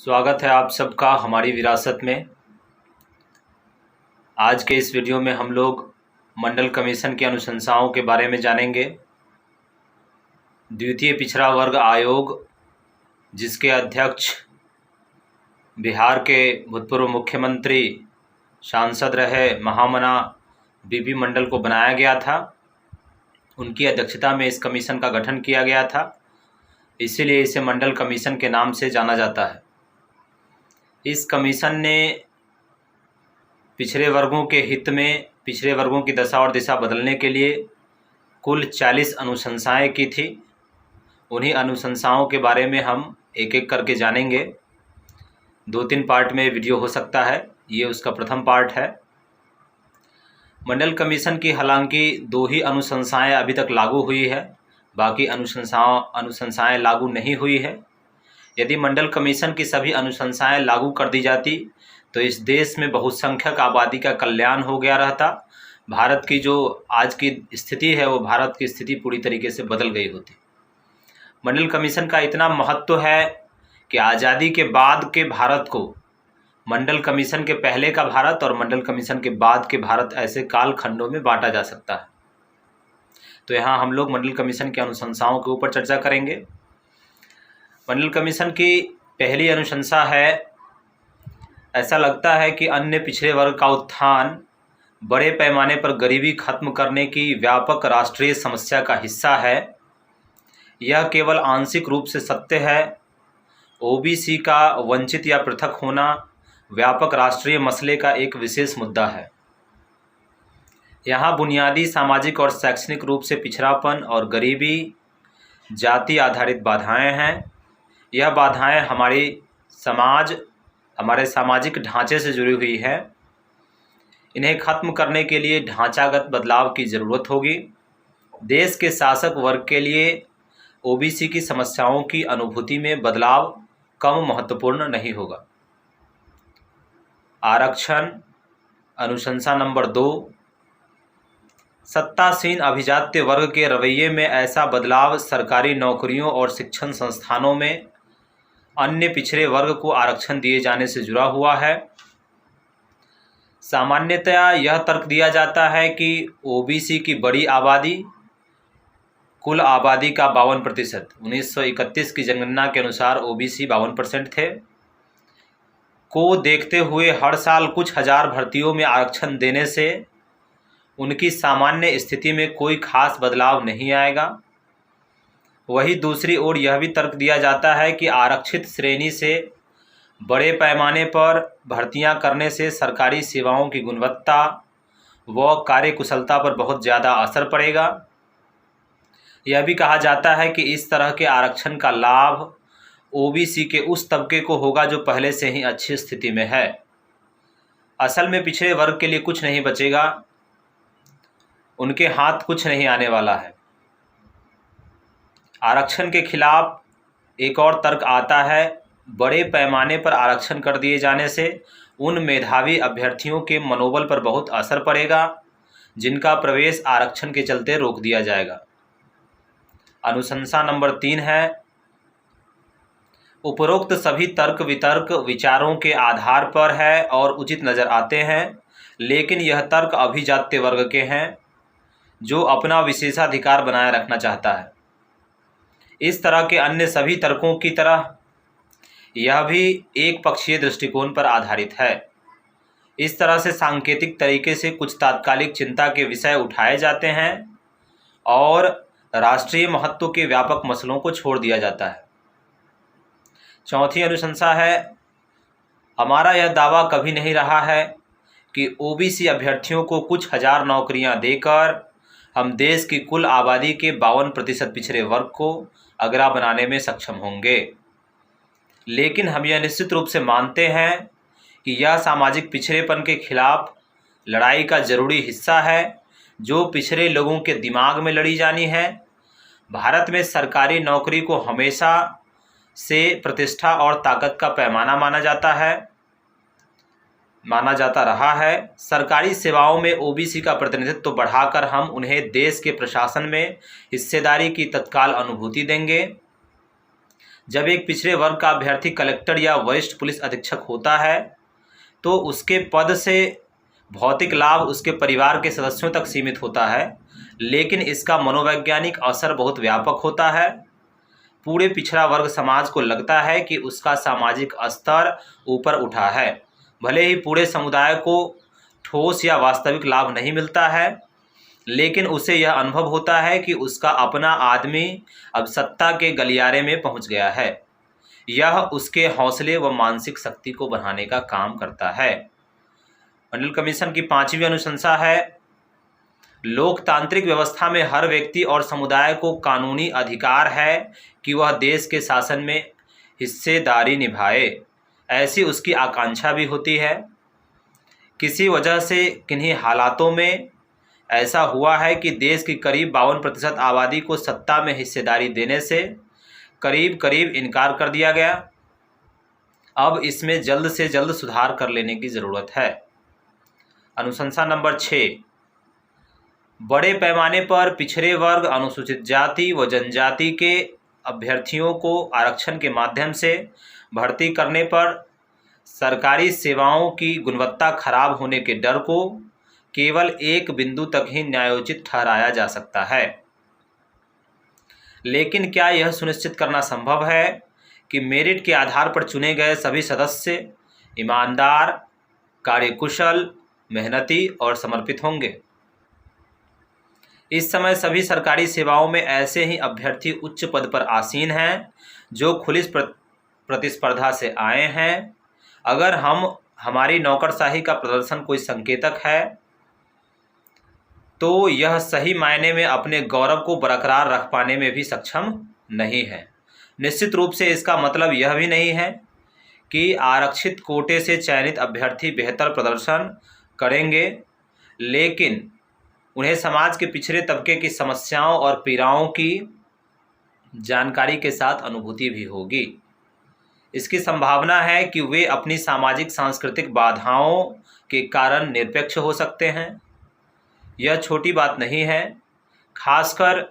स्वागत है आप सबका हमारी विरासत में। आज के इस वीडियो में हम लोग मंडल कमीशन की अनुशंसाओं के बारे में जानेंगे। द्वितीय पिछड़ा वर्ग आयोग, जिसके अध्यक्ष बिहार के भूतपूर्व मुख्यमंत्री सांसद रहे महामना बीपी मंडल को बनाया गया था। उनकी अध्यक्षता में इस कमीशन का गठन किया गया था, इसीलिए इसे मंडल कमीशन के नाम से जाना जाता है। इस कमीशन ने पिछड़े वर्गों के हित में पिछड़े वर्गों की दशा और दिशा बदलने के लिए कुल 40 अनुशंसाएं की थी। उन्हीं अनुशंसाओं के बारे में हम एक एक करके जानेंगे। 2-3 पार्ट में वीडियो हो सकता है, ये उसका प्रथम पार्ट है। मंडल कमीशन की हालांकि 2 ही अनुशंसाएं अभी तक लागू हुई है, बाकी अनुशंसाएं लागू नहीं हुई है। यदि मंडल कमीशन की सभी अनुशंसाएं लागू कर दी जाती तो इस देश में बहुसंख्यक आबादी का कल्याण हो गया रहता। भारत की जो आज की स्थिति है वो भारत की स्थिति पूरी तरीके से बदल गई होती। मंडल कमीशन का इतना महत्व है कि आज़ादी के बाद के भारत को मंडल कमीशन के पहले का भारत और मंडल कमीशन के बाद के भारत ऐसे कालखंडों में बांटा जा सकता है। तो यहाँ हम लोग मंडल कमीशन की अनुशंसाओं के ऊपर चर्चा करेंगे। मंडल कमीशन की पहली अनुशंसा है, ऐसा लगता है कि अन्य पिछड़े वर्ग का उत्थान बड़े पैमाने पर गरीबी खत्म करने की व्यापक राष्ट्रीय समस्या का हिस्सा है। यह केवल आंशिक रूप से सत्य है। ओबीसी का वंचित या पृथक होना व्यापक राष्ट्रीय मसले का एक विशेष मुद्दा है। यहाँ बुनियादी सामाजिक और शैक्षणिक रूप से पिछड़ापन और गरीबी जाति आधारित बाधाएं हैं। यह बाधाएं हमारे सामाजिक ढांचे से जुड़ी हुई है। इन्हें खत्म करने के लिए ढांचागत बदलाव की ज़रूरत होगी। देश के शासक वर्ग के लिए ओबीसी की समस्याओं की अनुभूति में बदलाव कम महत्वपूर्ण नहीं होगा। आरक्षण अनुशंसा नंबर 2, सत्तासीन अभिजात्य वर्ग के रवैये में ऐसा बदलाव सरकारी नौकरियों और शिक्षण संस्थानों में अन्य पिछड़े वर्ग को आरक्षण दिए जाने से जुड़ा हुआ है। सामान्यतया यह तर्क दिया जाता है कि ओबीसी की बड़ी आबादी, कुल आबादी का 52%, 1931 की जनगणना के अनुसार ओबीसी 52% थे, को देखते हुए हर साल कुछ हजार भर्तियों में आरक्षण देने से उनकी सामान्य स्थिति में कोई खास बदलाव नहीं आएगा। वही दूसरी ओर यह भी तर्क दिया जाता है कि आरक्षित श्रेणी से बड़े पैमाने पर भर्तियां करने से सरकारी सेवाओं की गुणवत्ता व कार्यकुशलता पर बहुत ज़्यादा असर पड़ेगा। यह भी कहा जाता है कि इस तरह के आरक्षण का लाभ ओबीसी के उस तबके को होगा जो पहले से ही अच्छी स्थिति में है। असल में पिछड़े वर्ग के लिए कुछ नहीं बचेगा, उनके हाथ कुछ नहीं आने वाला है। आरक्षण के खिलाफ एक और तर्क आता है, बड़े पैमाने पर आरक्षण कर दिए जाने से उन मेधावी अभ्यर्थियों के मनोबल पर बहुत असर पड़ेगा जिनका प्रवेश आरक्षण के चलते रोक दिया जाएगा। अनुशंसा नंबर 3 है, उपरोक्त सभी तर्क वितर्क विचारों के आधार पर है और उचित नज़र आते हैं, लेकिन यह तर्क अभिजात्य वर्ग के हैं जो अपना विशेषाधिकार बनाए रखना चाहता है। इस तरह के अन्य सभी तर्कों की तरह यह भी एक पक्षीय दृष्टिकोण पर आधारित है। इस तरह से सांकेतिक तरीके से कुछ तात्कालिक चिंता के विषय उठाए जाते हैं और राष्ट्रीय महत्व के व्यापक मसलों को छोड़ दिया जाता है। चौथी अनुशंसा है, हमारा यह दावा कभी नहीं रहा है कि ओबीसी अभ्यर्थियों को कुछ हजार नौकरियां देकर हम देश की कुल आबादी के 52% पिछड़े वर्ग को अग्रा बनाने में सक्षम होंगे, लेकिन हम यह निश्चित रूप से मानते हैं कि यह सामाजिक पिछड़ेपन के खिलाफ लड़ाई का जरूरी हिस्सा है जो पिछड़े लोगों के दिमाग में लड़ी जानी है। भारत में सरकारी नौकरी को हमेशा से प्रतिष्ठा और ताकत का पैमाना माना जाता रहा है। सरकारी सेवाओं में ओबीसी का प्रतिनिधित्व बढ़ाकर हम उन्हें देश के प्रशासन में हिस्सेदारी की तत्काल अनुभूति देंगे। जब एक पिछड़े वर्ग का अभ्यर्थी कलेक्टर या वरिष्ठ पुलिस अधीक्षक होता है तो उसके पद से भौतिक लाभ उसके परिवार के सदस्यों तक सीमित होता है, लेकिन इसका मनोवैज्ञानिक असर बहुत व्यापक होता है। पूरे पिछड़ा वर्ग समाज को लगता है कि उसका सामाजिक स्तर ऊपर उठा है, भले ही पूरे समुदाय को ठोस या वास्तविक लाभ नहीं मिलता है, लेकिन उसे यह अनुभव होता है कि उसका अपना आदमी अब सत्ता के गलियारे में पहुंच गया है। यह उसके हौसले व मानसिक शक्ति को बढ़ाने का काम करता है। मंडल कमीशन की 5वीं अनुशंसा है, लोकतांत्रिक व्यवस्था में हर व्यक्ति और समुदाय को कानूनी अधिकार है कि वह देश के शासन में हिस्सेदारी निभाए। ऐसी उसकी आकांक्षा भी होती है। किसी वजह से किन्हीं हालातों में ऐसा हुआ है कि देश की करीब 52% आबादी को सत्ता में हिस्सेदारी देने से करीब करीब इनकार कर दिया गया। अब इसमें जल्द से जल्द सुधार कर लेने की ज़रूरत है। अनुशंसा नंबर 6, बड़े पैमाने पर पिछड़े वर्ग, अनुसूचित जाति व जनजाति के अभ्यर्थियों को आरक्षण के माध्यम से भर्ती करने पर सरकारी सेवाओं की गुणवत्ता खराब होने के डर को केवल एक बिंदु तक ही न्यायोचित ठहराया जा सकता है। लेकिन क्या यह सुनिश्चित करना संभव है कि मेरिट के आधार पर चुने गए सभी सदस्य ईमानदार, कार्यकुशल, मेहनती और समर्पित होंगे? इस समय सभी सरकारी सेवाओं में ऐसे ही अभ्यर्थी उच्च पद पर आसीन हैं जो खुली प्रतिस्पर्धा से आए हैं। अगर हमारी नौकरशाही का प्रदर्शन कोई संकेतक है तो यह सही मायने में अपने गौरव को बरकरार रख पाने में भी सक्षम नहीं है। निश्चित रूप से इसका मतलब यह भी नहीं है कि आरक्षित कोटे से चयनित अभ्यर्थी बेहतर प्रदर्शन करेंगे, लेकिन उन्हें समाज के पिछड़े तबके की समस्याओं और पीड़ाओं की जानकारी के साथ अनुभूति भी होगी। इसकी संभावना है कि वे अपनी सामाजिक सांस्कृतिक बाधाओं के कारण निरपेक्ष हो सकते हैं। यह छोटी बात नहीं है, खासकर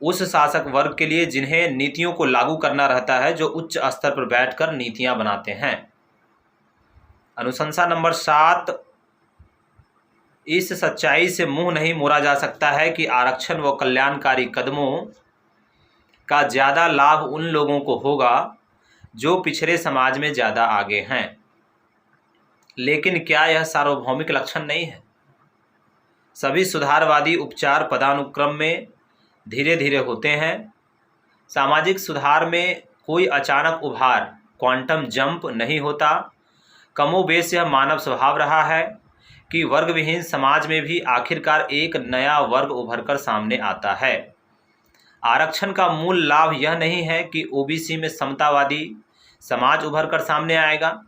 उस शासक वर्ग के लिए जिन्हें नीतियों को लागू करना रहता है, जो उच्च स्तर पर बैठकर नीतियां बनाते हैं। अनुशंसा नंबर 7, इस सच्चाई से मुंह नहीं मोड़ा जा सकता है कि आरक्षण व कल्याणकारी कदमों का ज़्यादा लाभ उन लोगों को होगा जो पिछड़े समाज में ज़्यादा आगे हैं। लेकिन क्या यह सार्वभौमिक लक्षण नहीं है? सभी सुधारवादी उपचार पदानुक्रम में धीरे धीरे होते हैं। सामाजिक सुधार में कोई अचानक उभार, क्वांटम जंप नहीं होता। कमोबेश यह मानव स्वभाव रहा है कि वर्ग विहीन समाज में भी आखिरकार एक नया वर्ग उभरकर सामने आता है। आरक्षण का मूल लाभ यह नहीं है कि ओबीसी में समतावादी समाज उभरकर सामने आएगा,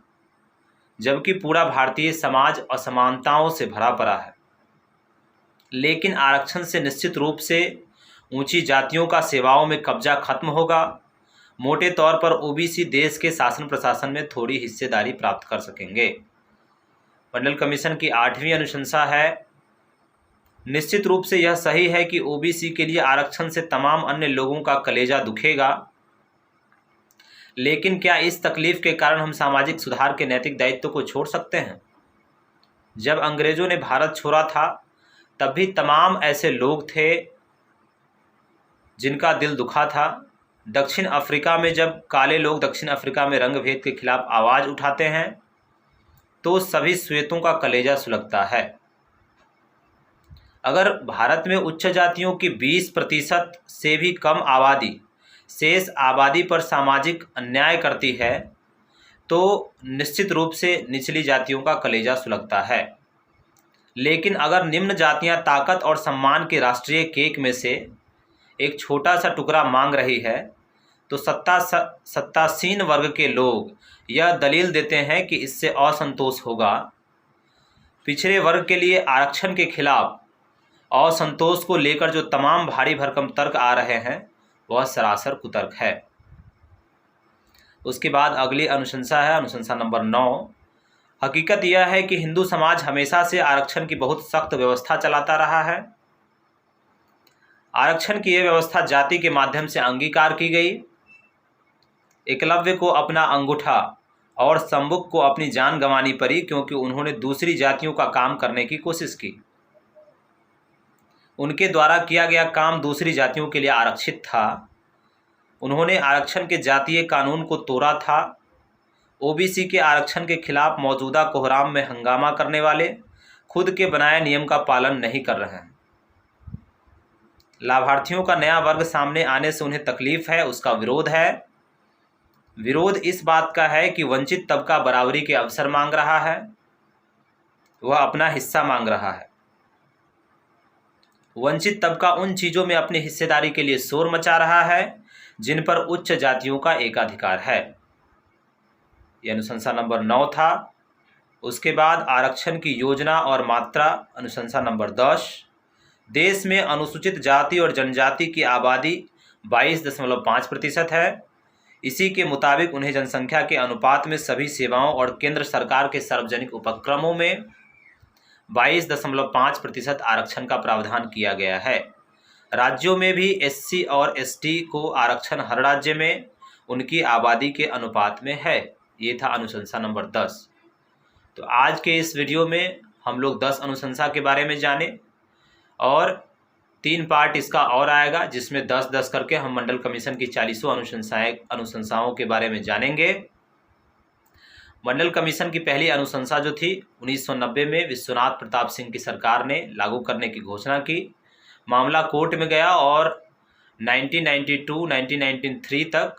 जबकि पूरा भारतीय समाज असमानताओं से भरा पड़ा है। लेकिन आरक्षण से निश्चित रूप से ऊंची जातियों का सेवाओं में कब्जा खत्म होगा। मोटे तौर पर ओबीसी देश के शासन प्रशासन में थोड़ी हिस्सेदारी प्राप्त कर सकेंगे। मंडल कमीशन की 8वीं अनुशंसा है, निश्चित रूप से यह सही है कि ओबीसी के लिए आरक्षण से तमाम अन्य लोगों का कलेजा दुखेगा, लेकिन क्या इस तकलीफ के कारण हम सामाजिक सुधार के नैतिक दायित्व को छोड़ सकते हैं? जब अंग्रेजों ने भारत छोड़ा था तब भी तमाम ऐसे लोग थे जिनका दिल दुखा था। दक्षिण अफ्रीका में जब काले लोग दक्षिण अफ्रीका में रंग भेद के खिलाफ आवाज़ उठाते हैं तो सभी श्वेतों का कलेजा सुलगता है। अगर भारत में उच्च जातियों की 20% से भी कम आबादी शेष आबादी पर सामाजिक अन्याय करती है तो निश्चित रूप से निचली जातियों का कलेजा सुलगता है। लेकिन अगर निम्न जातियां ताकत और सम्मान के राष्ट्रीय केक में से एक छोटा सा टुकड़ा मांग रही है तो सत्तासीन वर्ग के लोग यह दलील देते हैं कि इससे असंतोष होगा। पिछड़े वर्ग के लिए आरक्षण के खिलाफ असंतोष को लेकर जो तमाम भारी भरकम तर्क आ रहे हैं वह सरासर कुतर्क है। उसके बाद अगली अनुशंसा है, अनुशंसा नंबर 9। हकीकत यह है कि हिंदू समाज हमेशा से आरक्षण की बहुत सख्त व्यवस्था चलाता रहा है। आरक्षण की यह व्यवस्था जाति के माध्यम से अंगीकार की गई। एकलव्य को अपना अंगूठा और शंबुक को अपनी जान गंवानी पड़ी क्योंकि उन्होंने दूसरी जातियों का काम करने की कोशिश की। उनके द्वारा किया गया काम दूसरी जातियों के लिए आरक्षित था। उन्होंने आरक्षण के जातीय कानून को तोड़ा था। ओबीसी के आरक्षण के खिलाफ मौजूदा कोहराम में हंगामा करने वाले खुद के बनाए नियम का पालन नहीं कर रहे हैं। लाभार्थियों का नया वर्ग सामने आने से उन्हें तकलीफ है, उसका विरोध है। विरोध इस बात का है कि वंचित तबका बराबरी के अवसर मांग रहा है, वह अपना हिस्सा मांग रहा है। वंचित तबका उन चीज़ों में अपनी हिस्सेदारी के लिए शोर मचा रहा है जिन पर उच्च जातियों का एकाधिकार है। यह अनुशंसा नंबर 9 था। उसके बाद आरक्षण की योजना और मात्रा, अनुशंसा नंबर 10। देश में अनुसूचित जाति और जनजाति की आबादी 22.5% है। इसी के मुताबिक उन्हें जनसंख्या के अनुपात में सभी सेवाओं और केंद्र सरकार के सार्वजनिक उपक्रमों में 22.5% आरक्षण का प्रावधान किया गया है। राज्यों में भी एससी और एसटी को आरक्षण हर राज्य में उनकी आबादी के अनुपात में है। ये था अनुशंसा नंबर 10। तो आज के इस वीडियो में हम लोग 10 अनुशंसा के बारे में जाने और 3 पार्ट इसका और आएगा जिसमें 10-10 करके हम मंडल कमीशन की 40 अनुशंसाओं के बारे में जानेंगे। मंडल कमीशन की पहली अनुशंसा जो थी 1990 में विश्वनाथ प्रताप सिंह की सरकार ने लागू करने की घोषणा की। मामला कोर्ट में गया और 1992-1993 तक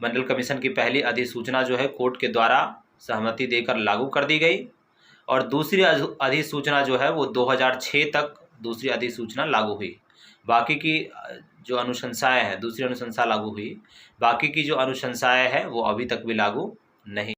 मंडल कमीशन की पहली अधिसूचना जो है कोर्ट के द्वारा सहमति देकर लागू कर दी गई और दूसरी अधिसूचना जो है वो 2006 तक दूसरी अधिसूचना लागू हुई। बाकी की जो अनुशंसाएं हैं, दूसरी अनुशंसा लागू हुई, बाकी की जो अनुशंसाएं हैं वो अभी तक भी लागू नहीं।